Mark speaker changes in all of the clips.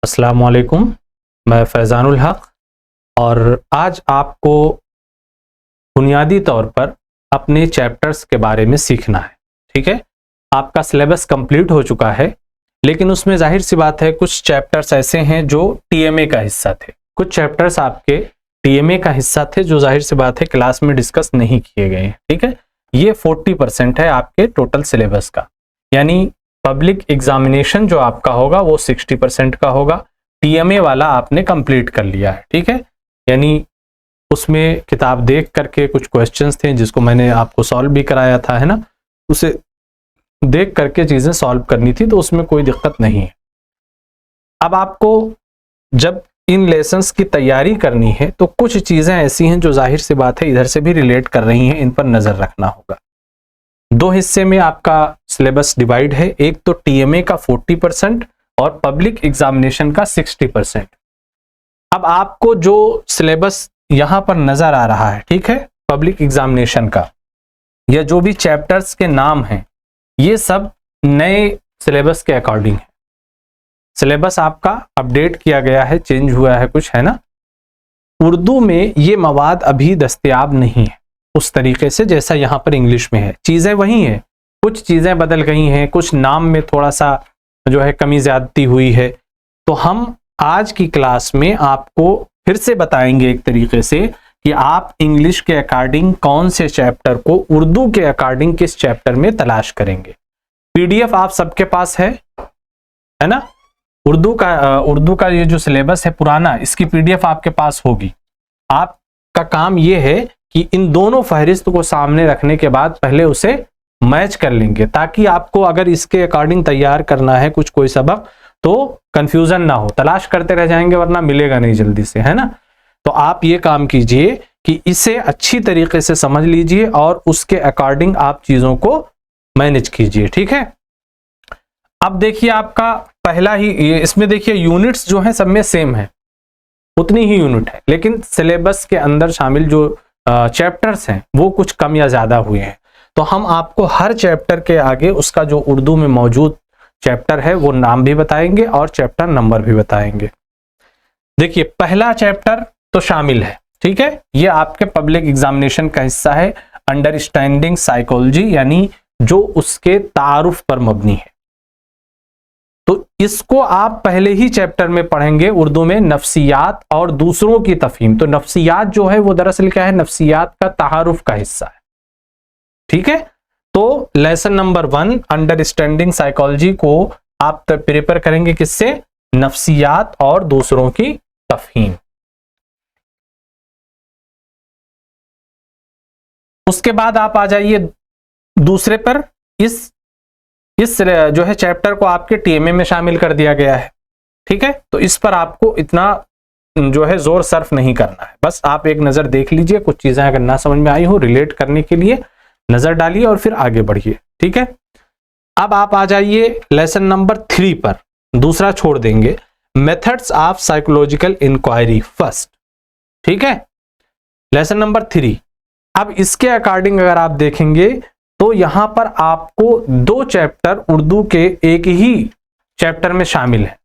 Speaker 1: अस्सलाम वालेकुम, मैं फैज़ानुल हक और आज आपको बुनियादी तौर पर अपने चैप्टर्स के बारे में सीखना है। ठीक है, आपका सिलेबस कंप्लीट हो चुका है, लेकिन उसमें जाहिर सी बात है कुछ चैप्टर्स ऐसे हैं जो टीएमए का हिस्सा थे, कुछ चैप्टर्स आपके टीएमए का हिस्सा थे जो जाहिर सी बात है क्लास में डिस्कस नहीं किए गए हैं। ठीक है, ये 40% है आपके टोटल सिलेबस का, यानी पब्लिक एग्जामिनेशन जो आपका होगा वो 60% का होगा। टीएमए वाला आपने कंप्लीट कर लिया है। ठीक है, यानी उसमें किताब देख करके कुछ क्वेश्चंस थे जिसको मैंने आपको सॉल्व भी कराया था, है ना, उसे देख करके चीजें सॉल्व करनी थी, तो उसमें कोई दिक्कत नहीं है। अब आपको जब इन लेसन्स की तैयारी करनी है तो कुछ चीजें ऐसी हैं जो जाहिर सी बात है इधर से भी रिलेट कर रही हैं, इन पर नजर रखना होगा। दो हिस्से में आपका सिलेबस डिवाइड है, एक तो टीएमए का 40% और पब्लिक एग्जामिनेशन का 60%। अब आपको जो सिलेबस यहां पर नजर आ रहा है, ठीक है, पब्लिक एग्जामिनेशन का, या जो भी चैप्टर्स के नाम हैं, ये सब नए सिलेबस के अकॉर्डिंग है। सिलेबस आपका अपडेट किया गया है, चेंज हुआ है कुछ, है ना। उर्दू में ये मवाद अभी दस्तयाब नहीं है उस तरीके से जैसा यहां पर इंग्लिश में है। चीजें वही हैं, कुछ चीजें बदल गई हैं, कुछ नाम में थोड़ा सा जो है कमी ज्यादती हुई है। तो हम आज की क्लास में आपको फिर से बताएंगे एक तरीके से कि आप इंग्लिश के अकॉर्डिंग कौन से चैप्टर को उर्दू के अकॉर्डिंग किस चैप्टर में तलाश करेंगे। पीडीएफ आप सबके पास है ना। उर्दू का ये जो सिलेबस है पुराना, इसकी पीडीएफ आपके पास होगी। आपका काम ये है कि इन दोनों फहरिस्त को सामने रखने के बाद पहले उसे मैच कर लेंगे, ताकि आपको अगर इसके अकॉर्डिंग तैयार करना है कुछ कोई सबक तो कंफ्यूजन ना हो। तलाश करते रह जाएंगे वरना मिलेगा नहीं जल्दी से, है ना। तो आप ये काम कीजिए कि इसे अच्छी तरीके से समझ लीजिए और उसके अकॉर्डिंग आप चीजों को मैनेज कीजिए। ठीक है, अब देखिए आपका पहला ही इसमें देखिए यूनिट्स जो है सब में सेम है, उतनी ही यूनिट है, लेकिन सिलेबस के अंदर शामिल जो चैप्टर्स हैं वो कुछ कम या ज्यादा हुए हैं। तो हम आपको हर चैप्टर के आगे उसका जो उर्दू में मौजूद चैप्टर है वो नाम भी बताएंगे और चैप्टर नंबर भी बताएंगे। देखिए पहला चैप्टर तो शामिल है, ठीक है, ये आपके पब्लिक एग्जामिनेशन का हिस्सा है, अंडरस्टैंडिंग साइकोलॉजी, यानी जो उसके तारुफ पर मबनी है। तो इसको आप पहले ही चैप्टर में पढ़ेंगे उर्दू में, नफ्सियात और दूसरों की तफहीम। तो नफ्सियात जो है वो दरअसल क्या है, नफ्सियात का तारुफ का हिस्सा है। ठीक है, तो लेसन नंबर 1 अंडरस्टैंडिंग साइकोलॉजी को आप प्रिपेयर करेंगे किससे, नफ्सियात और दूसरों की तफहीम। उसके बाद आप आ जाइए दूसरे पर। इस जो है चैप्टर को आपके टीएमए में शामिल कर दिया गया है। ठीक है, तो इस पर आपको इतना जो है जोर सर्फ नहीं करना है, बस आप एक नजर देख लीजिए, कुछ चीजें अगर ना समझ में आई हो रिलेट करने के लिए नजर डालिए और फिर आगे बढ़िए। ठीक है, अब आप आ जाइए लेसन नंबर 3 पर, दूसरा छोड़ देंगे, methods of psychological inquiry first. ठीक है, लेसन नंबर 3। अब इसके अकॉर्डिंग अगर आप देखेंगे तो यहां पर आपको 2 चैप्टर उर्दू के एक ही चैप्टर में शामिल है,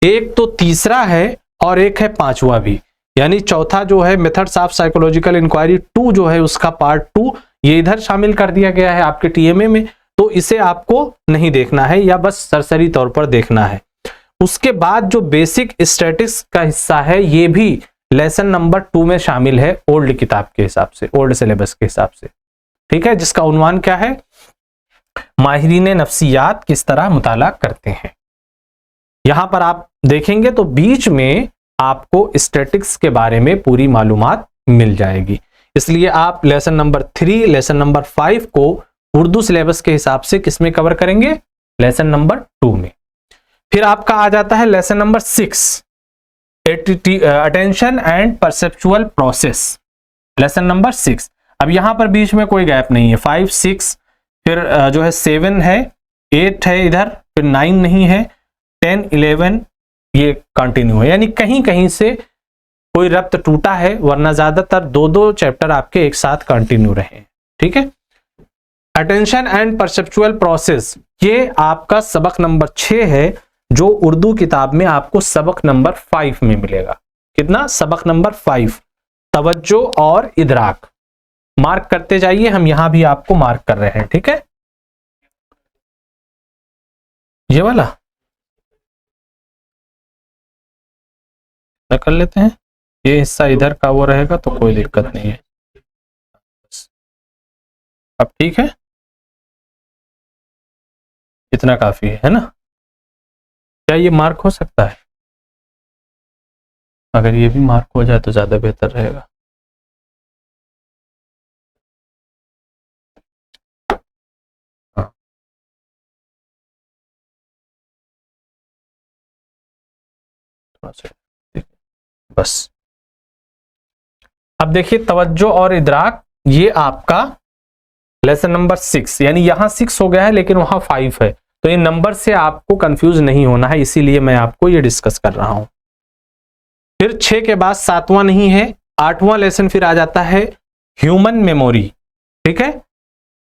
Speaker 1: एक तो तीसरा है और एक है 5वां भी, यानी चौथा जो है मेथड्स ऑफ साइकोलॉजिकल इंक्वायरी 2 जो है उसका पार्ट 2 ये इधर शामिल कर दिया गया है आपके टीएमए में। तो इसे आपको नहीं देखना है या बस सरसरी तौर पर देखना है। उसके बाद जो बेसिक स्टैटिस्टिक्स का हिस्सा है ये भी लेसन नंबर 2 में शामिल है, ओल्ड किताब के हिसाब से, ओल्ड सिलेबस के हिसाब से। ठीक है, जिसका उन्वान क्या है, माहिरीन नफ्सियात किस तरह मुताला करते हैं। यहां पर आप देखेंगे तो बीच में आपको स्टैटिक्स के बारे में पूरी मालूमात मिल जाएगी। इसलिए आप लेसन नंबर 3, लेसन नंबर 5 को उर्दू सिलेबस के हिसाब से किसमें कवर करेंगे, लेसन नंबर 2 में। फिर आपका आ जाता है lesson number 6, attention and perceptual process, lesson number 6। अब यहां पर बीच में कोई गैप नहीं है, 5, 6, फिर जो है 7 है, 8 है इधर, फिर 9 नहीं है, 10, 11 ये कंटिन्यू है, यानी कहीं कहीं से कोई रब्त टूटा है, वरना ज्यादातर 2-2 चैप्टर आपके एक साथ कंटिन्यू रहे। ठीक है, अटेंशन एंड परसेप्चुअल प्रोसेस ये आपका सबक नंबर 6 है, जो उर्दू किताब में आपको सबक नंबर 5 में मिलेगा। कितना? सबक नंबर 5, तवज्जो और इदराक। मार्क करते जाइए, हम यहां भी आपको मार्क कर रहे हैं, ठीक है। ये वाला कर लेते हैं, ये हिस्सा इधर का वो रहेगा तो कोई दिक्कत नहीं है। अब ठीक है, इतना काफी है ना? क्या ये मार्क हो सकता है? अगर ये भी मार्क हो जाए तो ज्यादा बेहतर रहेगा। हाँ। थोड़ा सा बस। अब देखिए, तवज्जो और इदराक, ये आपका लेसन नंबर 6, यानी यहां 6 हो गया है लेकिन वहां 5 है, तो इन नंबर से आपको कंफ्यूज नहीं होना है, इसीलिए मैं आपको ये डिस्कस कर रहा हूं। फिर 6 के बाद 7वां नहीं है, 8वां लेसन फिर आ जाता है ह्यूमन मेमोरी, ठीक है।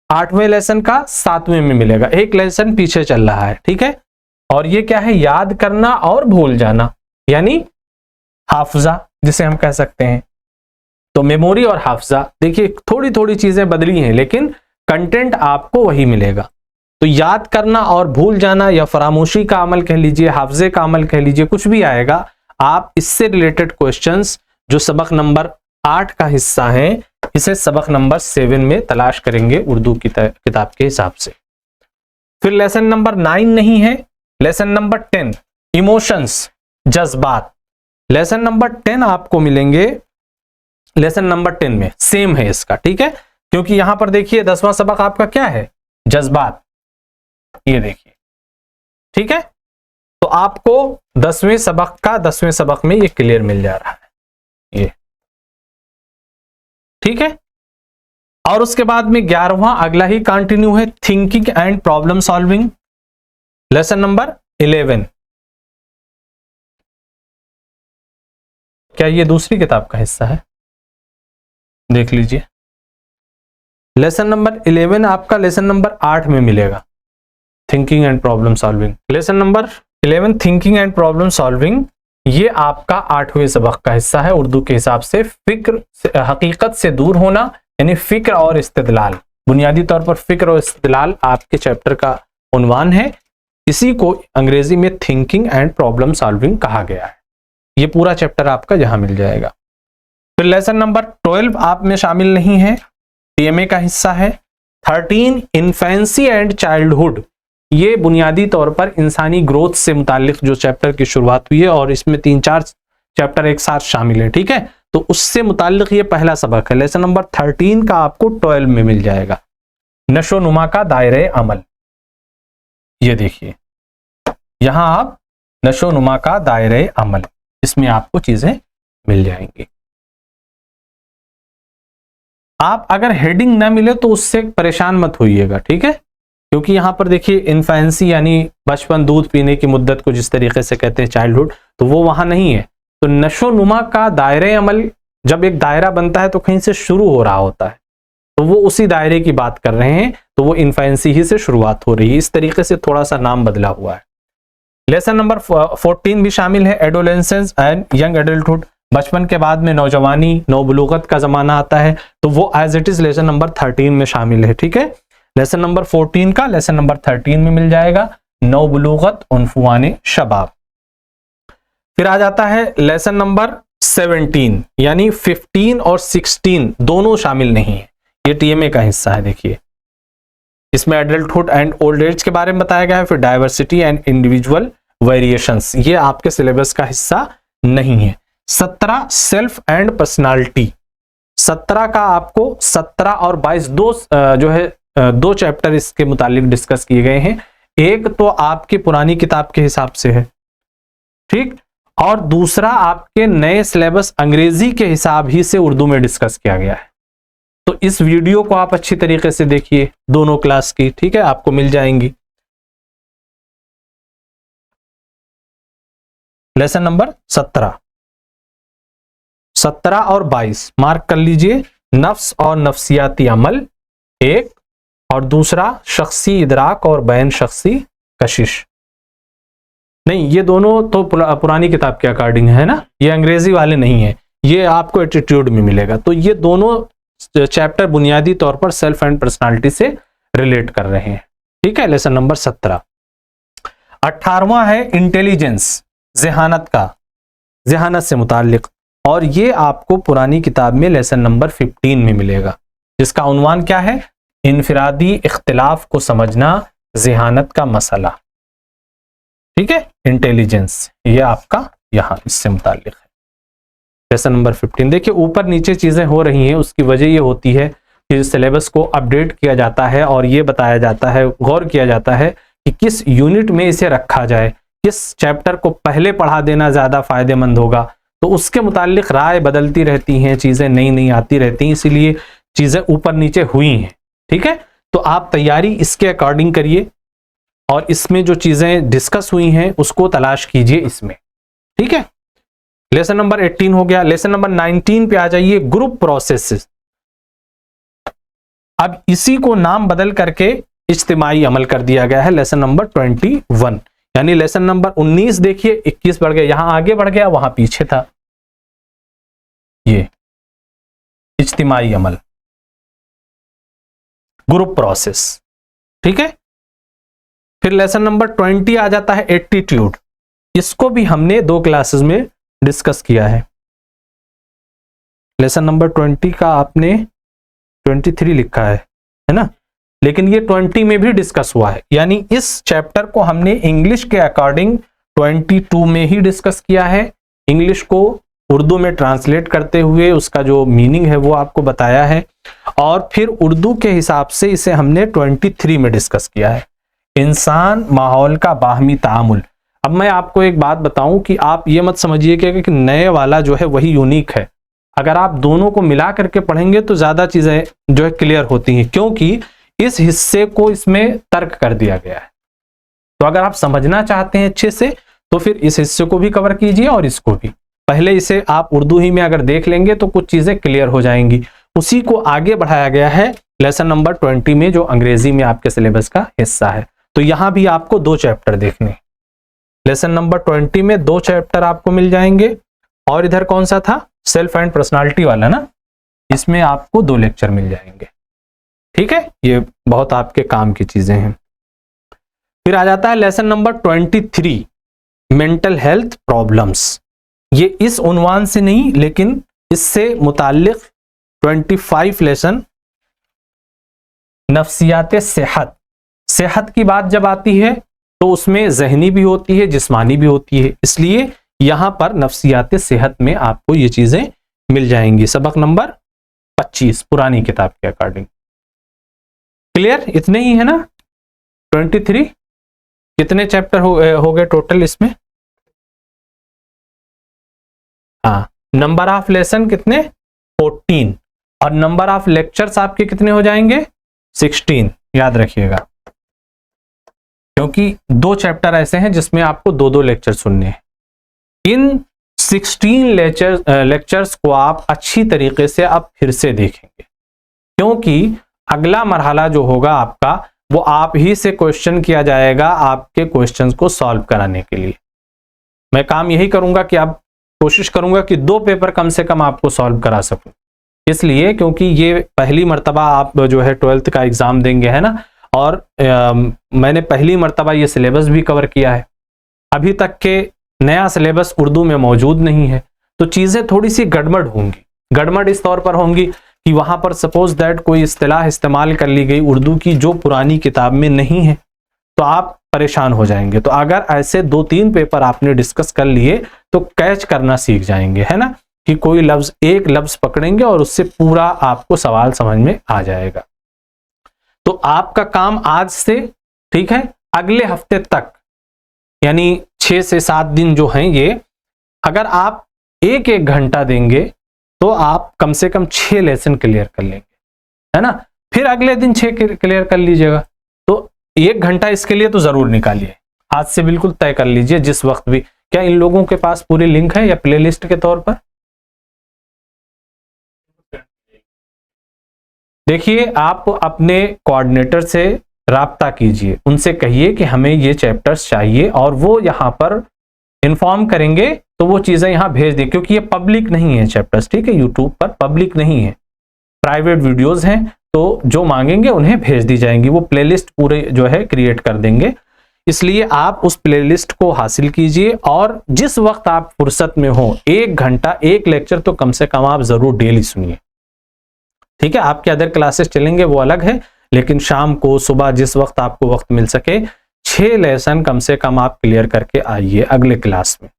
Speaker 1: 8वें लेसन का 7वें में मिलेगा, एक लेसन पीछे चल रहा है, ठीक है। और ये क्या है? याद करना और भूल जाना, यानी हाफजा जिसे हम कह सकते हैं। तो मेमोरी और हाफजा, देखिए थोड़ी थोड़ी चीजें बदली हैं लेकिन कंटेंट आपको वही मिलेगा। तो याद करना और भूल जाना, या फरामोशी का अमल कह लीजिए, हाफजे का अमल कह लीजिए, कुछ भी आएगा, आप इससे रिलेटेड क्वेश्चंस जो सबक नंबर 8 का हिस्सा है, इसे सबक नंबर 7 में तलाश करेंगे उर्दू की किताब के हिसाब से। फिर लेसन नंबर 9 नहीं है, लेसन नंबर 10 इमोशंस, जज्बात। लेसन नंबर 10 आपको मिलेंगे लेसन नंबर 10 में, सेम है इसका, ठीक है। क्योंकि यहां पर देखिए 10वां सबक आपका क्या है? जज्बात, ये देखिए, ठीक है। तो आपको 10वें सबक का 10वें सबक में ये क्लियर मिल जा रहा है, ये ठीक है। और उसके बाद में 11वां अगला ही कंटिन्यू है, thinking and problem solving, lesson number 11। क्या ये दूसरी किताब का हिस्सा है? देख लीजिए, लेसन नंबर 11 आपका लेसन नंबर 8 में मिलेगा, thinking and problem solving. Lesson number 11 thinking and problem solving, ये आपका 8वें सबक का हिस्सा है उर्दू के हिसाब से। फिक्र, हकीकत से दूर होना, यानी फिक्र और इस्तिदलाल। बुनियादी तौर पर फिक्र और इस्तिदलाल आपके चैप्टर का उन्वान है, इसी को अंग्रेजी में थिंकिंग एंड प्रॉब्लम सॉल्विंग कहा गया है। ये पूरा चैप्टर आपका जहां मिल जाएगा। फिर लेसन नंबर 12 आप में शामिल नहीं है, टीएमए का हिस्सा है। 13 इन्फेंसी एंड चाइल्डहुड, ये बुनियादी तौर पर इंसानी ग्रोथ से मुतालिक जो चैप्टर की शुरुआत हुई है, और इसमें 3-4 चैप्टर एक साथ शामिल है, ठीक है। तो उससे मुतालिक ये पहला सबक है। लेसन नंबर 13 का आपको 12 में मिल जाएगा, नशो नुमा का दायरे अमल। ये देखिए, यहां आप नशो नुमा का दायरे अमल, इसमें आपको चीजें मिल जाएंगी। आप अगर हेडिंग ना मिले तो उससे परेशान मत होइएगा, ठीक है। क्योंकि यहां पर देखिए इन्फेंसी यानी बचपन, दूध पीने की मुद्दत को जिस तरीके से कहते हैं चाइल्डहुड, तो वो वहां नहीं है। तो नशो नुमा का दायरे अमल, जब एक दायरा बनता है तो कहीं से शुरू हो रहा होता है, तो वो उसी दायरे की बात कर रहे हैं, तो वो इन्फेंसी ही से शुरुआत हो रही है, इस तरीके से थोड़ा सा नाम बदला हुआ है। लेसन नंबर 14 भी शामिल है, एडोलेसेंस एंड यंग एडल्टहुड, बचपन के बाद में नौजवानी, नौबुलूगत का जमाना आता है, तो वो as it is lesson number 13 में शामिल है, ठीक है। लेसन नंबर 14 का लेसन नंबर 13 में मिल जाएगा, नौबुलूगत उन्फुआने शबाब। फिर आ जाता है लेसन नंबर 17, यानी 15 और 16 दोनों शामिल नहीं है, ये टीएमए का हिस्सा है। देखिए इसमें एडल्टहुड एंड ओल्ड एज के बारे में बताया गया है, फिर डाइवर्सिटी एंड इंडिविजुअल वेरिएशंस, ये आपके सिलेबस का हिस्सा नहीं है। 17 सेल्फ एंड पर्सनालिटी, 17 का आपको 17 और 22 दो चैप्टर इसके मुतालिक डिस्कस किए गए हैं। एक तो आपकी पुरानी किताब के हिसाब से है, ठीक, और दूसरा आपके नए सिलेबस अंग्रेजी के हिसाब ही से उर्दू में डिस्कस किया गया है। तो इस वीडियो को आप अच्छी तरीके से देखिए, दोनों क्लास की, ठीक है, आपको मिल जाएंगी। लेसन नंबर 17 और 22 मार्क कर लीजिए। नफ्स और नफ्सियाती अमल एक, और दूसरा शख्सी इदराक और बैन शख्सी कशिश। नहीं, ये दोनों तो पुरानी किताब के अकॉर्डिंग है ना, ये अंग्रेजी वाले नहीं है, ये आपको एटीट्यूड में मिलेगा। तो ये दोनों चैप्टर बुनियादी तौर पर सेल्फ एंड पर्सनालिटी से रिलेट कर रहे हैं। ठीक है, लेसन नंबर 17। 18वां है इंटेलिजेंस, ज़हानत का, ज़हानत से मुताल्लिक, और ये आपको पुरानी किताब में लेसन नंबर 15 में मिलेगा, जिसका उन्वान क्या है, इनफिरादी इख्तिलाफ को समझना, ज़हानत का मसला। ठीक है, इंटेलिजेंस ये आपका यहां इससे मुताल्लिक है, लेसन नंबर 15। देखिए ऊपर नीचे चीजें हो रही हैं, उसकी वजह ये होती है कि सिलेबस को अपडेट किया जाता है और ये बताया जाता है, गौर किया जाता है कि किस यूनिट में इसे रखा जाए, किस चैप्टर को पहले पढ़ा देना ज्यादा फायदेमंद होगा। तो उसके मुताल्लिक राय बदलती रहती हैं, चीजें नई नई आती रहती हैं, इसीलिए चीजें ऊपर नीचे हुई हैं। ठीक है, तो आप तैयारी इसके अकॉर्डिंग करिए और इसमें जो चीजें डिस्कस हुई हैं उसको तलाश कीजिए इसमें। ठीक है, लेसन नंबर 18 हो गया। लेसन नंबर 19 पे आ जाइए, ग्रुप प्रोसेसेस। अब इसी को नाम बदल करके इज्तिमाई अमल कर दिया गया है, लेसन नंबर 21। यानी लेसन नंबर 19 देखिए 21 बढ़ गया, यहां आगे बढ़ गया वहां पीछे था, ये इज्तिमाई अमल, ग्रुप प्रोसेस। ठीक है, फिर लेसन नंबर 20 आ जाता है एटीट्यूड। इसको भी हमने 2 क्लासेस में डिस्कस किया है। लेसन नंबर 20 का आपने 23 लिखा है ना, लेकिन ये 20 में भी डिस्कस हुआ है। यानी इस चैप्टर को हमने इंग्लिश के अकॉर्डिंग 22 में ही डिस्कस किया है, इंग्लिश को उर्दू में ट्रांसलेट करते हुए उसका जो मीनिंग है वो आपको बताया है, और फिर उर्दू के हिसाब से इसे हमने 23 में डिस्कस किया है, इंसान माहौल का बाहमी तामुल। अब मैं आपको एक बात बताऊं कि आप ये मत समझिए कि नए वाला जो है वही यूनिक है। अगर आप दोनों को मिला करके पढ़ेंगे तो ज्यादा चीजें जो है क्लियर होती हैं, क्योंकि इस हिस्से को इसमें तर्क कर दिया गया है। तो अगर आप समझना चाहते हैं अच्छे से तो फिर इस हिस्से को भी कवर कीजिए और इसको भी। पहले इसे आप उर्दू ही में अगर देख लेंगे तो कुछ चीजें क्लियर हो जाएंगी। उसी को आगे बढ़ाया गया है लेसन नंबर 20 में, जो अंग्रेजी में आपके सिलेबस का हिस्सा है। तो यहां भी आपको 2 चैप्टर देखने, लेसन नंबर 20 में 2 चैप्टर आपको मिल जाएंगे, और इधर कौन सा था, सेल्फ एंड पर्सनालिटी वाला ना, इसमें आपको 2 लेक्चर मिल जाएंगे। ठीक है, ये बहुत आपके काम की चीजें हैं। फिर आ जाता है lesson number 23, mental health problems. ये इस उन्वान से नहीं लेकिन इससे मुताल्लिक 25 लेसन नफ्सियात सेहत। सेहत की बात जब आती है तो उसमें जहनी भी होती है, जिस्मानी भी होती है, इसलिए यहां पर नफ्सियात सेहत में आपको ये चीजें मिल जाएंगी। सबक नंबर 25 पुरानी किताब के अकॉर्डिंग। क्लियर, इतने ही है ना। 23 कितने चैप्टर हो गए टोटल इसमें? हाँ, नंबर ऑफ लेसन कितने, 14, और नंबर ऑफ लेक्चर्स आपके कितने हो जाएंगे, 16। याद रखिएगा, क्योंकि 2 चैप्टर ऐसे हैं जिसमें आपको 2-2 लेक्चर सुनने हैं। इन 16 लेक्चर्स को आप अच्छी तरीके से अब फिर से देखेंगे, क्योंकि अगला मरहला जो होगा आपका वो आप ही से क्वेश्चन किया जाएगा, आपके क्वेश्चंस को सॉल्व कराने के लिए। मैं काम यही करूंगा कि आप कोशिश करूंगा कि 2 पेपर कम से कम आपको सॉल्व करा सकूं, इसलिए क्योंकि ये पहली मर्तबा आप जो है 12th का एग्जाम देंगे, है ना, और मैंने पहली मर्तबा ये सिलेबस भी कवर किया है। अभी तक के नया सिलेबस उर्दू में मौजूद नहीं है, तो चीजें थोड़ी सी गड़बड़ होंगी। गड़बड़ इस तौर पर होंगी कि वहां पर सपोज दैट कोई इस्तिलाह इस्तेमाल कर ली गई उर्दू की जो पुरानी किताब में नहीं है, तो आप परेशान हो जाएंगे। तो अगर ऐसे 2-3 पेपर आपने डिस्कस कर लिए तो कैच करना सीख जाएंगे, है ना, कि कोई लफ्ज, एक लफ्ज पकड़ेंगे और उससे पूरा आपको सवाल समझ में आ जाएगा। तो आपका काम आज से, ठीक है, अगले हफ्ते तक, यानी 6 से 7 दिन जो हैं ये, अगर आप 1-1 घंटा देंगे तो आप कम से कम 6 लेसन क्लियर कर लेंगे, है ना। फिर अगले दिन 6 क्लियर कर लीजिएगा। तो 1 घंटा इसके लिए तो जरूर निकालिए, आज से बिल्कुल तय कर लीजिए जिस वक्त भी। क्या इन लोगों के पास पूरी लिंक है या प्लेलिस्ट के तौर पर? देखिए, आप अपने कोऑर्डिनेटर से राब्ता कीजिए, उनसे कहिए कि हमें ये चैप्टर्स चाहिए और वो यहाँ पर इन्फॉर्म करेंगे तो वो चीज़ें यहाँ भेज दें, क्योंकि ये पब्लिक नहीं है चैप्टर्स, ठीक है, यूट्यूब पर पब्लिक नहीं है, प्राइवेट वीडियोस हैं, तो जो मांगेंगे उन्हें भेज दी जाएंगी, वो प्लेलिस्ट पूरे जो है क्रिएट कर देंगे। इसलिए आप उस प्लेलिस्ट को हासिल कीजिए और जिस वक्त आप फुर्सत में हो 1 घंटा एक लेक्चर तो कम से कम आप जरूर डेली सुनिए, ठीक है। आपके अदर क्लासेस चलेंगे वो अलग है, लेकिन शाम को सुबह जिस वक्त आपको वक्त मिल सके 6 लेसन कम से कम आप क्लियर करके आइए अगले क्लास में,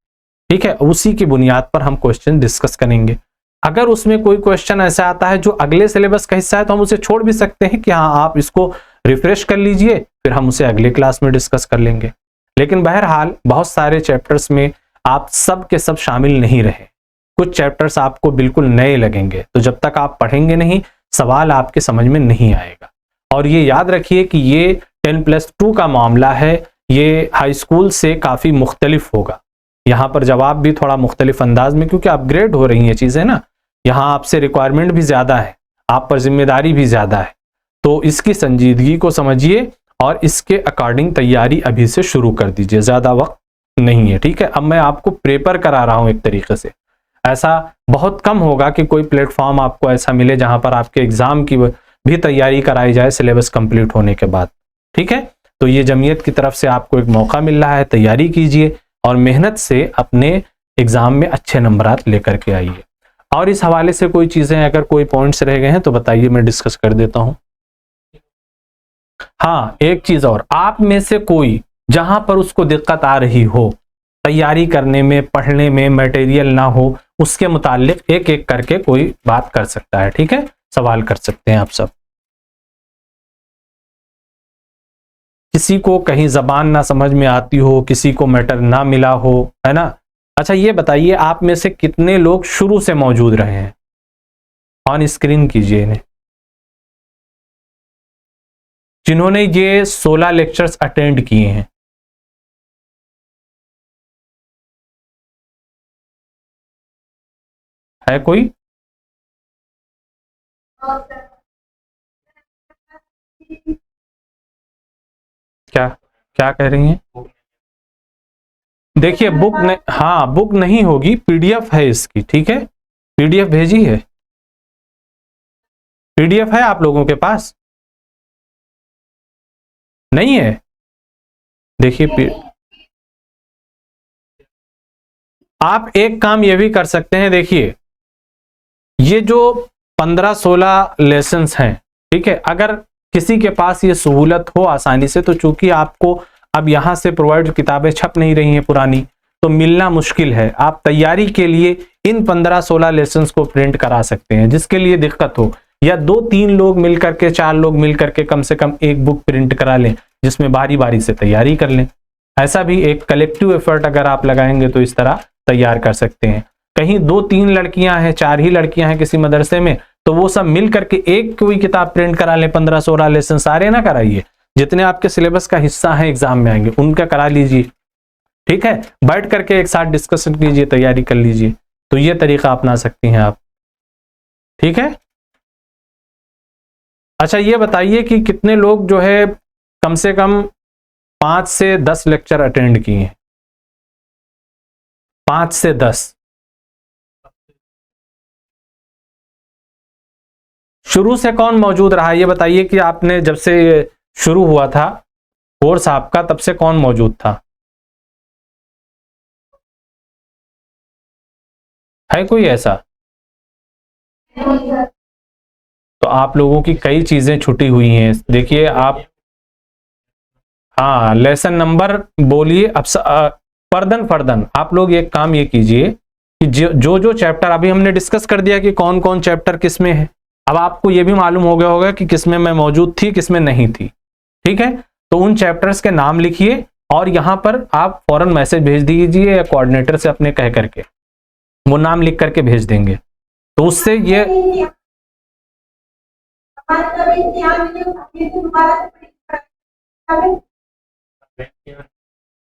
Speaker 1: ठीक है। उसी की बुनियाद पर हम क्वेश्चन डिस्कस करेंगे। अगर उसमें कोई क्वेश्चन ऐसा आता है जो अगले सिलेबस का हिस्सा है तो हम उसे छोड़ भी सकते हैं कि हाँ आप इसको रिफ्रेश कर लीजिए, फिर हम उसे अगले क्लास में डिस्कस कर लेंगे। लेकिन बहरहाल बहुत सारे चैप्टर्स में आप सब के सब शामिल नहीं रहे, कुछ चैप्टर्स आपको बिल्कुल नए लगेंगे, तो जब तक आप पढ़ेंगे नहीं सवाल आपके समझ में नहीं आएगा। और ये याद रखिए कि ये 10+2 का मामला है, ये हाई स्कूल से काफ़ी मुख्तलिफ होगा। यहाँ पर जवाब भी थोड़ा मुख्तलिफ अंदाज में, क्योंकि अपग्रेड हो रही हैं चीज़ें ना, यहाँ आपसे रिक्वायरमेंट भी ज़्यादा है, आप पर जिम्मेदारी भी ज़्यादा है, तो इसकी संजीदगी को समझिए और इसके अकॉर्डिंग तैयारी अभी से शुरू कर दीजिए, ज़्यादा वक्त नहीं है, ठीक है। अब मैं आपको प्रेपर करा रहा हूँ एक तरीके से, ऐसा बहुत कम होगा कि कोई प्लेटफॉर्म आपको ऐसा मिले जहाँ पर आपके एग्ज़ाम की भी तैयारी कराई जाए सिलेबस कंप्लीट होने के बाद, ठीक है। तो ये जमीयत की तरफ से आपको एक मौका मिल रहा है, तैयारी कीजिए और मेहनत से अपने एग्ज़ाम में अच्छे नंबरात लेकर के आइए। और इस हवाले से कोई चीज़ें अगर कोई पॉइंट्स रह गए हैं तो बताइए, मैं डिस्कस कर देता हूँ। हाँ, एक चीज़ और, आप में से कोई जहाँ पर उसको दिक्कत आ रही हो तैयारी करने में, पढ़ने में, मटेरियल ना हो, उसके मुतालिक एक एक करके कोई बात कर सकता है, ठीक है, सवाल कर सकते हैं आप सब। किसी को कहीं जबान ना समझ में आती हो, किसी को मैटर ना मिला हो, है ना। अच्छा ये बताइए, आप में से कितने लोग शुरू से मौजूद रहे हैं? ऑन स्क्रीन कीजिए इन्हें, जिन्होंने ये 16 लेक्चर्स अटेंड किए हैं। है कोई? क्या क्या कह रही हैं? देखिए बुक नहीं, हाँ बुक नहीं होगी, पीडीएफ है इसकी, ठीक है, पीडीएफ भेजी है, पीडीएफ है आप लोगों के पास? नहीं है? देखिए आप एक काम ये भी कर सकते हैं, देखिए ये जो 15-16 लेसन्स हैं, ठीक है, अगर किसी के पास ये सहूलत हो आसानी से, तो चूंकि आपको अब यहाँ से प्रोवाइड किताबें छप नहीं रही हैं पुरानी, तो मिलना मुश्किल है, आप तैयारी के लिए इन 15-16 लेसन्स को प्रिंट करा सकते हैं। जिसके लिए दिक्कत हो, या 2-3 लोग मिल करके, 4 लोग मिल करके कम से कम एक बुक प्रिंट करा लें, जिसमें बारी बारी से तैयारी कर लें। ऐसा भी एक कलेक्टिव एफर्ट अगर आप लगाएंगे तो इस तरह तैयार कर सकते हैं। कहीं 2-3 लड़कियां हैं, 4 ही लड़कियां हैं किसी मदरसे में, तो वो सब मिल करके एक कोई किताब प्रिंट करा लें, 15-16 लेसन, सारे ना कराइए, जितने आपके सिलेबस का हिस्सा है एग्जाम में आएंगे उनका करा लीजिए, ठीक है। बैठ करके एक साथ डिस्कशन कीजिए, तैयारी कर लीजिए, तो ये तरीका अपना सकती हैं आप, ठीक है। अच्छा ये बताइए कि कितने लोग जो है कम से कम 5 से 10 लेक्चर अटेंड किए हैं? 5 से 10 शुरू से कौन मौजूद रहा? ये बताइए कि आपने जब से शुरू हुआ था कोर्स आपका, तब से कौन मौजूद था? है कोई ऐसा? तो आप लोगों की कई चीजें छुटी हुई हैं, देखिए आप, हाँ लेसन नंबर बोलिए। अब फर्दन फर्दन आप लोग एक काम ये कीजिए कि जो जो चैप्टर अभी हमने डिस्कस कर दिया कि कौन कौन चैप्टर किस में है, अब आपको ये भी मालूम हो गया होगा कि किस में मैं मौजूद थी, किस में नहीं थी, ठीक है। तो उन चैप्टर्स के नाम लिखिए और यहाँ पर आप फौरन मैसेज भेज दीजिए, या कोऑर्डिनेटर से अपने कह करके वो नाम लिख करके भेज देंगे, तो उससे ये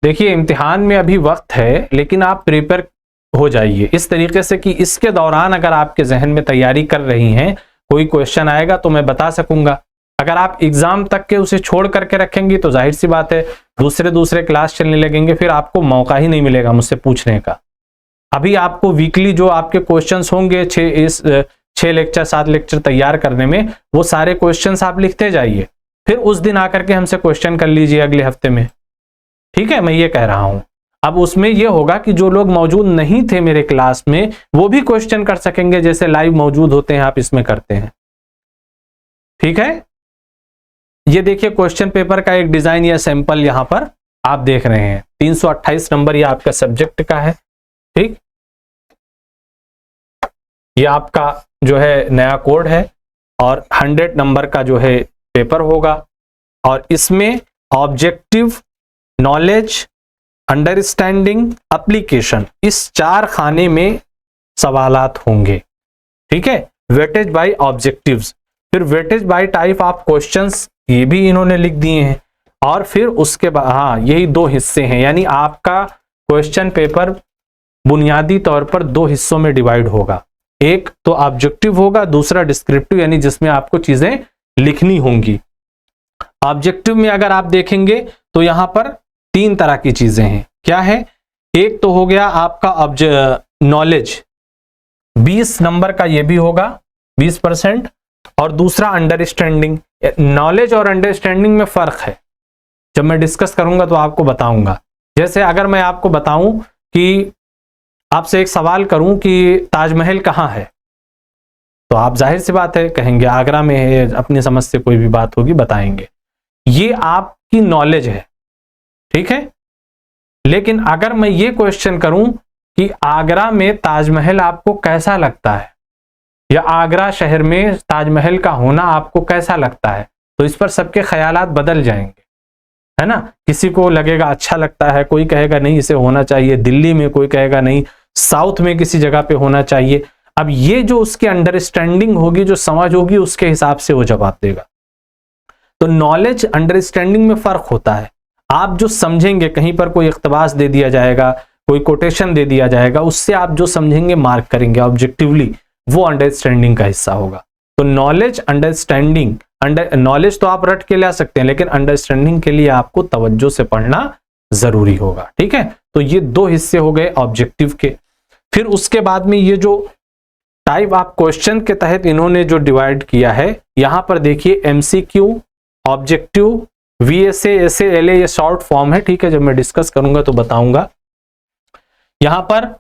Speaker 1: देखिए इम्तिहान में अभी वक्त है, लेकिन आप प्रिपेयर हो जाइए इस तरीके से कि इसके दौरान अगर आपके जहन में तैयारी कर रही हैं, कोई क्वेश्चन आएगा तो मैं बता सकूंगा, अगर आप एग्जाम तक के उसे छोड़ करके रखेंगे तो जाहिर सी बात है दूसरे क्लास चलने लगेंगे, फिर आपको मौका ही नहीं मिलेगा मुझसे पूछने का। अभी आपको वीकली जो आपके क्वेश्चंस होंगे 6 लेक्चर 7 लेक्चर तैयार करने में, वो सारे क्वेश्चंस आप लिखते जाइए, फिर उस दिन आकर के हमसे क्वेश्चन कर लीजिए अगले हफ्ते में। ठीक है, मैं ये कह रहा हूं। अब उसमें ये होगा कि जो लोग मौजूद नहीं थे मेरे क्लास में वो भी क्वेश्चन कर सकेंगे, जैसे लाइव मौजूद होते हैं आप इसमें करते हैं। ठीक है, ये देखिए क्वेश्चन पेपर का एक डिजाइन या सैंपल यहां पर आप देख रहे हैं। 328 नंबर ये आपका सब्जेक्ट का है। ठीक, ये आपका जो है नया कोड है और 100 नंबर का जो है पेपर होगा, और इसमें ऑब्जेक्टिव, नॉलेज, अंडरस्टैंडिंग, एप्लीकेशन, इस 4 खाने में सवालात होंगे। ठीक है, वेटेज बाय ऑब्जेक्टिव्स, फिर weightage bye type of questions ये भी इन्होंने लिख दिए हैं, और फिर उसके बाद हाँ यही 2 हिस्से हैं, यानी आपका क्वेश्चन पेपर बुनियादी तौर पर 2 हिस्सों में डिवाइड होगा। एक तो ऑब्जेक्टिव होगा, दूसरा डिस्क्रिप्टिव, यानी जिसमें आपको चीजें लिखनी होंगी। ऑब्जेक्टिव में अगर आप देखेंगे तो यहां पर 3 तरह की चीजें हैं। क्या है? एक तो हो गया आपका नॉलेज, 20 नंबर का ये भी होगा 20%, और दूसरा अंडरस्टैंडिंग। नॉलेज और अंडरस्टैंडिंग में फर्क है, जब मैं डिस्कस करूंगा तो आपको बताऊंगा। जैसे अगर मैं आपको बताऊं कि आपसे एक सवाल करूं कि ताजमहल कहाँ है, तो आप जाहिर सी बात है कहेंगे आगरा में है, अपनी समझ से कोई भी बात होगी बताएंगे, ये आपकी नॉलेज है। ठीक है, लेकिन अगर मैं ये क्वेश्चन करूं कि आगरा में ताजमहल आपको कैसा लगता है, या आगरा शहर में ताजमहल का होना आपको कैसा लगता है, तो इस पर सबके ख्यालात बदल जाएंगे, है ना। किसी को लगेगा अच्छा लगता है, कोई कहेगा नहीं इसे होना चाहिए दिल्ली में, कोई कहेगा नहीं साउथ में किसी जगह पे होना चाहिए। अब ये जो उसकी अंडरस्टैंडिंग होगी, जो समझ होगी, उसके हिसाब से वो जवाब देगा। तो नॉलेज अंडरस्टैंडिंग में फर्क होता है। आप जो समझेंगे, कहीं पर कोई इख्तिबास दे दिया जाएगा, कोई कोटेशन दे दिया जाएगा, उससे आप जो समझेंगे मार्क करेंगे ऑब्जेक्टिवली, वो अंडरस्टैंडिंग का हिस्सा होगा। तो नॉलेज, अंडरस्टैंडिंग, नॉलेज तो आप रट के ला सकते हैं, लेकिन अंडरस्टैंडिंग के लिए आपको तवज्जो से पढ़ना जरूरी होगा। ठीक है, तो ये 2 हिस्से हो गए ऑब्जेक्टिव के। फिर उसके बाद में ये जो टाइप ऑफ क्वेश्चन के तहत इन्होंने जो डिवाइड किया है, यहां पर देखिए MCQ, objective, VSA, SA, LA, ये शॉर्ट फॉर्म है। ठीक है, जब मैं डिस्कस करूंगा तो बताऊंगा। यहां पर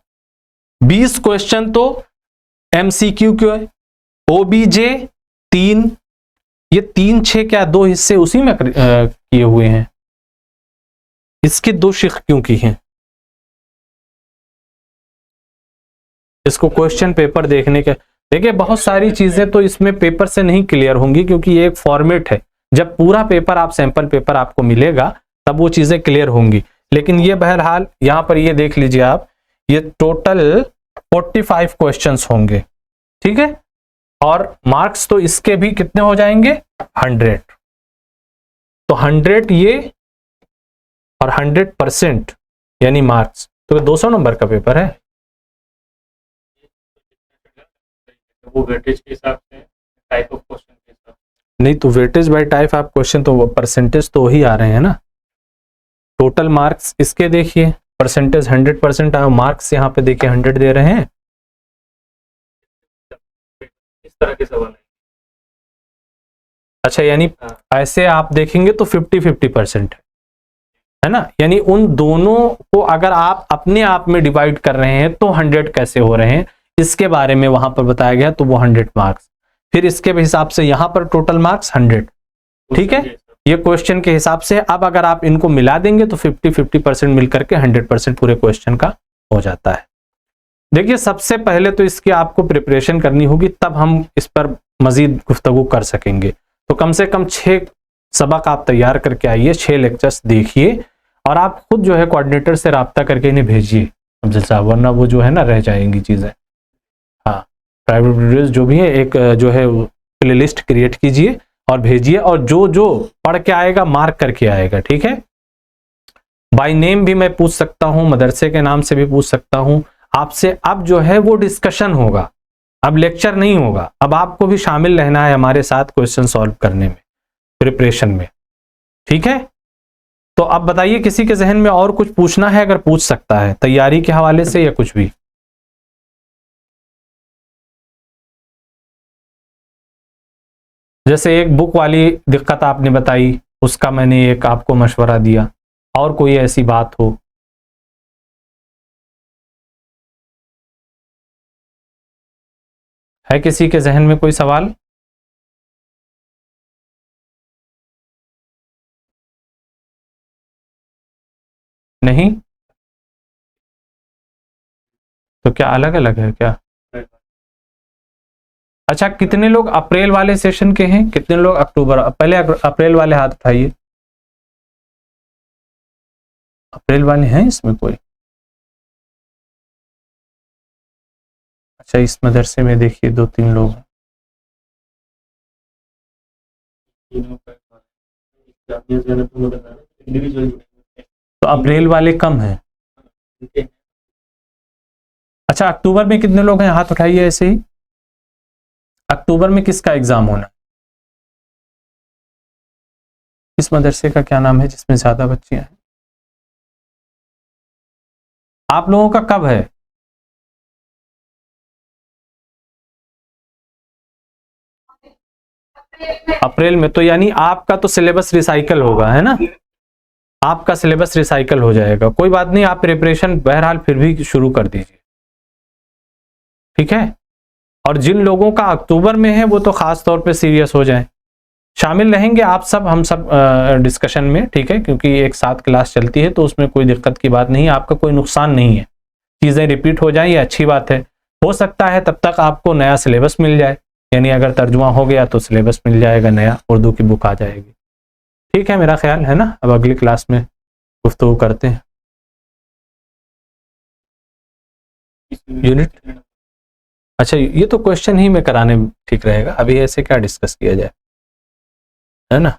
Speaker 1: 20 क्वेश्चन तो एमसीक्यू के, ओबीजे 3, ये 3, 6 क्या 2 हिस्से उसी में किए हुए हैं। इसके 2 शिक क्यों की हैं? इसको क्वेश्चन पेपर देखने के, देखिए बहुत सारी चीजें तो इसमें पेपर से नहीं क्लियर होंगी, क्योंकि ये एक फॉर्मेट है। जब पूरा पेपर आप सैंपल पेपर आपको मिलेगा तब वो चीजें क्लियर होंगी। लेकिन ये बहरहाल यहां पर ये देख लीजिए आप, ये टोटल 45 क्वेश्चंस होंगे। ठीक है, और मार्क्स तो इसके भी कितने हो जाएंगे? 100। तो 100 ये और 100% यानी मार्क्स, तो 200 नंबर का पेपर है।
Speaker 2: वो वेटेज के हिसाब से, टाइप ऑफ क्वेश्चन के हिसाब से
Speaker 1: नहीं, तो weightage bye type of question तो परसेंटेज तो वही आ रहे हैं ना। टोटल मार्क्स इसके देखिए, परसेंटेज 100% मार्क्स यहाँ पे देखिए 100 दे रहे हैं।
Speaker 2: इस तरह के सवाल है।
Speaker 1: अच्छा, यानी ऐसे आप देखेंगे तो 50-50% है ना। यानी उन दोनों को अगर आप अपने आप में डिवाइड कर रहे हैं तो 100 कैसे हो रहे हैं, इसके बारे में वहां पर बताया गया, तो वो 100 मार्क्स। फिर इसके हिसाब से यहां पर टोटल मार्क्स 100। ठीक है, ये क्वेश्चन के हिसाब से। अब अगर आप इनको मिला देंगे तो 50-50% मिलकर के 100% पूरे क्वेश्चन का हो जाता है। देखिए, सबसे पहले तो इसकी आपको प्रिपरेशन करनी होगी, तब हम इस पर मजीद गुफ्तगू कर सकेंगे। तो कम से कम 6 सबक आप तैयार करके आइए, 6 लेक्चर्स देखिए, और आप खुद जो है कोऑर्डिनेटर से राब्ता करके इन्हें भेजिए अफजल साहब, वरना वो जो है ना रह जाएंगी चीजें। हाँ, प्राइवेट वीडियोस जो भी है, एक जो है प्ले लिस्ट क्रिएट कीजिए और भेजिए, और जो जो पढ़ के आएगा मार्क करके आएगा। ठीक है, बाय नेम भी मैं पूछ सकता हूं, मदरसे के नाम से भी पूछ सकता हूं आपसे। अब जो है वो डिस्कशन होगा, अब लेक्चर नहीं होगा। अब आपको भी शामिल रहना है हमारे साथ क्वेश्चन सॉल्व करने में। प्रिपरेशन में। ठीक है, तो अब बताइए किसी के जहन में और कुछ पूछना है, अगर पूछ सकता है तैयारी के हवाले से या कुछ भी। जैसे एक बुक वाली दिक्कत आपने बताई, उसका मैंने एक आपको मशवरा दिया, और कोई ऐसी बात हो। है किसी के जहन में कोई सवाल? नहीं? तो क्या अलग अलग है क्या? अच्छा, कितने लोग अप्रैल वाले सेशन के हैं, कितने लोग अक्टूबर? पहले अप्रैल वाले हाथ उठाइए। अप्रैल वाले हैं इसमें कोई? अच्छा, इस मदरसे में देखिए 2-3 लोग हैं। तो अप्रैल वाले कम हैं। अच्छा, अक्टूबर में कितने लोग हैं, हाथ उठाइए ऐसे ही। अक्टूबर में किसका एग्जाम होना? इस मदरसे का क्या नाम है जिसमें ज्यादा बच्चे हैं? आप लोगों का कब है? अप्रैल में। तो यानी आपका तो सिलेबस रिसाइकल होगा, है ना? आपका सिलेबस रिसाइकल हो जाएगा, कोई बात नहीं, आप प्रिपरेशन बहरहाल फिर भी शुरू कर दीजिए। ठीक है, और जिन लोगों का अक्टूबर में है वो तो खास तौर पे सीरियस हो जाएं। शामिल रहेंगे आप सब, हम सब डिस्कशन में, ठीक है, क्योंकि एक साथ क्लास चलती है तो उसमें कोई दिक्कत की बात नहीं, आपका कोई नुकसान नहीं है। चीज़ें रिपीट हो जाएं ये अच्छी बात है। हो सकता है तब तक आपको नया सिलेबस मिल जाए, यानी अगर तर्जुमा हो गया तो सिलेबस मिल जाएगा, नया उर्दू की बुक आ जाएगी। ठीक है, मेरा ख्याल है ना। अब अगली क्लास में गुफ्तगू करते हैं। यूनिट, अच्छा ये तो क्वेश्चन ही में कराने ठीक रहेगा, अभी ऐसे क्या डिस्कस किया जाए, है ना।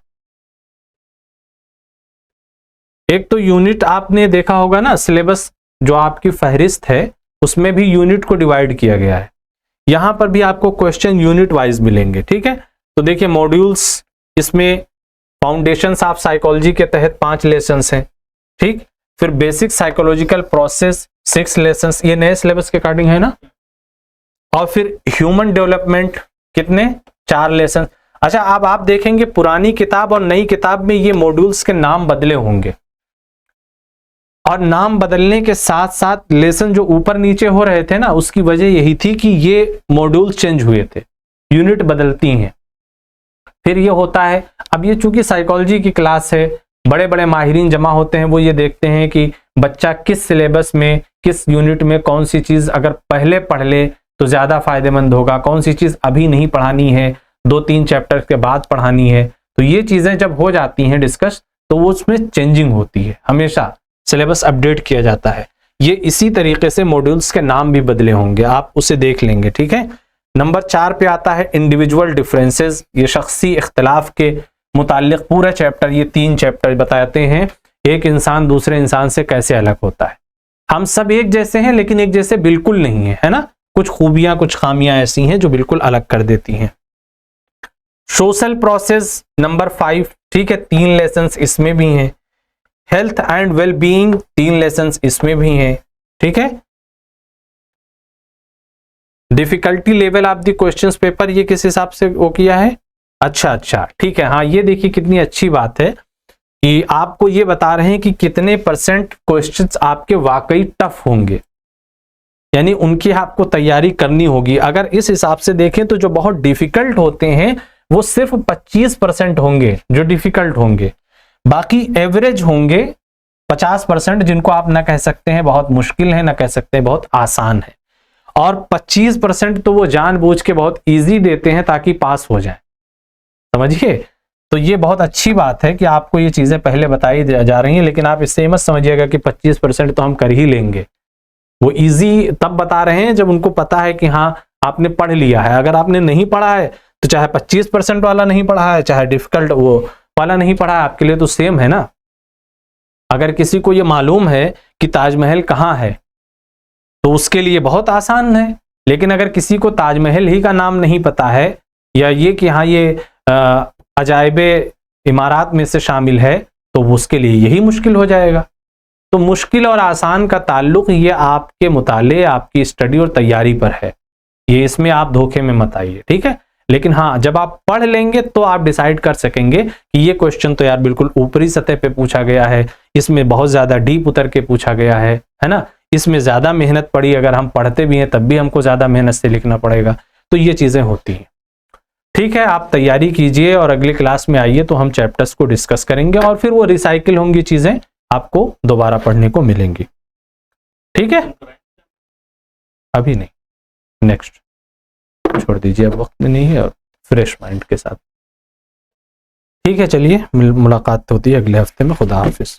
Speaker 1: एक तो यूनिट आपने देखा होगा ना, सिलेबस जो आपकी फहरिस्त है उसमें भी यूनिट को डिवाइड किया गया है। यहां पर भी आपको क्वेश्चन यूनिट वाइज मिलेंगे। ठीक है, तो देखिए मॉड्यूल्स, इसमें फाउंडेशंस ऑफ साइकोलॉजी के तहत 5 लेसन्स हैं। ठीक, फिर बेसिक साइकोलॉजिकल प्रोसेस 6 लेसन्स, ये नए सिलेबस के अकॉर्डिंग है ना। और फिर ह्यूमन डेवलपमेंट कितने, 4 लेसन। अच्छा, अब आप देखेंगे पुरानी किताब और नई किताब में ये मॉड्यूल्स के नाम बदले होंगे, और नाम बदलने के साथ साथ लेसन जो ऊपर नीचे हो रहे थे ना, उसकी वजह यही थी कि ये मॉड्यूल्स चेंज हुए थे, यूनिट बदलती हैं। फिर ये होता है, अब ये चूंकि साइकोलॉजी की क्लास है, बड़े बड़े माहिरीन जमा होते हैं, वो ये देखते हैं कि बच्चा किस सिलेबस में, किस यूनिट में कौन सी चीज अगर पहले पढ़ ले तो ज्यादा फायदेमंद होगा, कौन सी चीज अभी नहीं पढ़ानी है, 2-3 चैप्टर के बाद पढ़ानी है। तो ये चीजें जब हो जाती हैं डिस्कस, तो वो उसमें चेंजिंग होती है, हमेशा सिलेबस अपडेट किया जाता है। ये इसी तरीके से मॉड्यूल्स के नाम भी बदले होंगे, आप उसे देख लेंगे। ठीक है, नंबर 4 पे आता है इंडिविजुअल डिफरेंसेस, ये शख्सी इख्तलाफ के मुताल्लिक पूरा चैप्टर, ये 3 चैप्टर बताते हैं एक इंसान दूसरे इंसान से कैसे अलग होता है। हम सब एक जैसे हैं लेकिन एक जैसे बिल्कुल नहीं है, है ना। कुछ खूबियां कुछ खामियां ऐसी हैं जो बिल्कुल अलग कर देती हैं। सोशल प्रोसेस नंबर 5, ठीक है, 3 लेसन्स इसमें भी हैं। Health and well being 3 lessons इसमें भी हैं। ठीक है, difficulty level of the questions paper, ये किस हिसाब से वो किया है? अच्छा, ठीक है, हाँ ये देखिए कितनी अच्छी बात है कि आपको ये बता रहे हैं कि कितने % क्वेश्चंस आपके वाकई टफ होंगे, यानी उनकी आपको तैयारी करनी होगी। अगर इस हिसाब से देखें तो जो बहुत डिफिकल्ट होते हैं वो सिर्फ 25% होंगे जो डिफिकल्ट होंगे, बाकी एवरेज होंगे 50%, जिनको आप ना कह सकते हैं बहुत मुश्किल है, ना कह सकते हैं बहुत आसान है, और 25% तो वो जानबूझ के बहुत इजी देते हैं ताकि पास हो जाए। समझिए, तो ये बहुत अच्छी बात है कि आपको ये चीजें पहले बताई जा रही हैं, लेकिन आप इससे मत समझिएगा कि 25% तो हम कर ही लेंगे। वो इजी तब बता रहे हैं जब उनको पता है कि हाँ आपने पढ़ लिया है। अगर आपने नहीं पढ़ा है तो चाहे 25% वाला नहीं पढ़ा है, चाहे डिफिकल्ट वो वाला नहीं पढ़ा है, आपके लिए तो सेम है ना। अगर किसी को ये मालूम है कि ताजमहल कहाँ है तो उसके लिए बहुत आसान है, लेकिन अगर किसी को ताजमहल ही का नाम नहीं पता है, या ये कि हाँ ये अजायबे इमारात में से शामिल है तो उसके लिए यही मुश्किल हो जाएगा। तो मुश्किल और आसान का ताल्लुक ये आपके मुताले, आपकी स्टडी और तैयारी पर है, ये इसमें आप धोखे में मत आइए, ठीक है। लेकिन हाँ, जब आप पढ़ लेंगे तो आप डिसाइड कर सकेंगे कि ये क्वेश्चन तो यार बिल्कुल ऊपरी सतह पे पूछा गया है, इसमें बहुत ज्यादा डीप उतर के पूछा गया है ना, इसमें ज्यादा मेहनत पड़ी, अगर हम पढ़ते भी हैं तब भी हमको ज्यादा मेहनत से लिखना पड़ेगा। तो ये चीजें होती हैं, ठीक है। आप तैयारी कीजिए और अगले क्लास में आइए तो हम चैप्टर्स को डिस्कस करेंगे और फिर वो रिसाइकिल होंगी चीजें, आपको दोबारा पढ़ने को मिलेंगी, ठीक है। अभी नहीं, नेक्स्ट छोड़ दीजिए, अब वक्त नहीं है और फ्रेश माइंड के साथ, ठीक है। चलिए मुलाकात होती है अगले हफ्ते में। खुदा हाफिज।